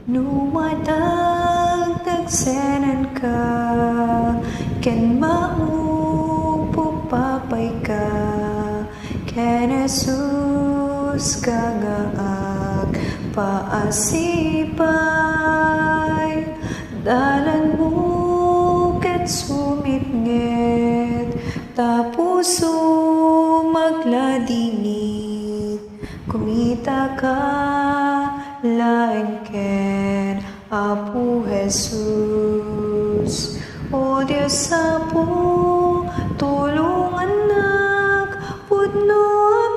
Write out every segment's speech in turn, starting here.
Numatagtagsenan ka, ken maupupapay ka, ken Jesus ka nga paasipay. Dalan mo ket sumitnget, tapuso magladingit. Kumita ka lain ken Apo Jesus. O Diyos Apo, tulungan nak, pudno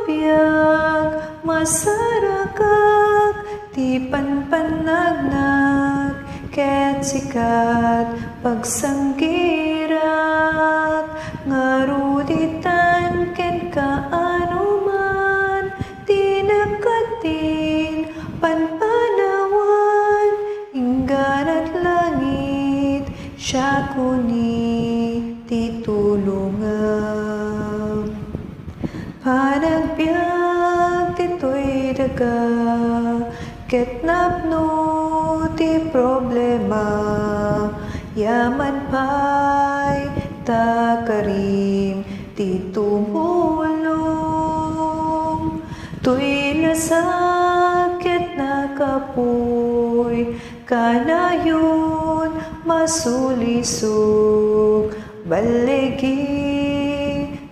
abiyag, masarakak, ti panpanagnak, ket sikat pagsanggirak, ngaruditan ken kaanuman, tinakatin panpanawan, inggan at langit, siya kuni titulungan. Panagbiag tito'y daga, ket napno ti problema, yaman pa'y takarim ti tumulong. Tuy lasak ket nakapoy, kanayon masulisog, balegi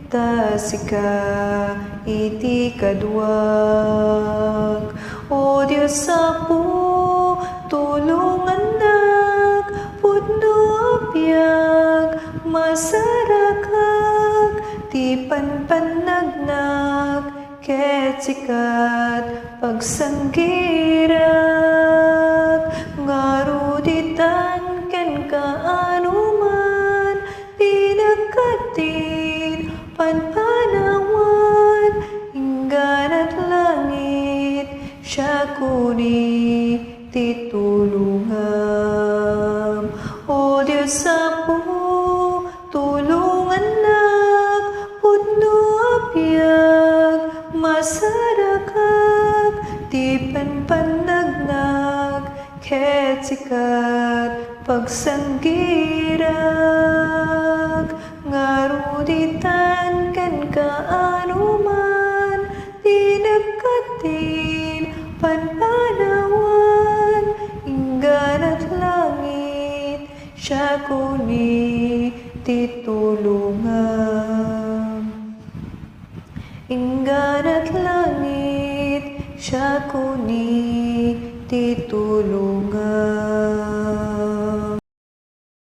tasika iti kadwag. O Diyos Apo, tulungan nak, pudno abiyag, masarakak, ti panpanagnak, ket sikat pagsanggirak, ngaruditan ken kaanuman, pinagkatin panpanawan, inggan at langit, siya kuni titulungan. O Diyos Apo, tulungan nak, pudno abiyag, masarakak, ti panpanagnak, ket sikat pagsanggirak, ngaruditan ken kaanuman, tinagkatin panpanawan, inggan at langit, siya kuni titulungan. Inggan at langit, siya kuni titulungan.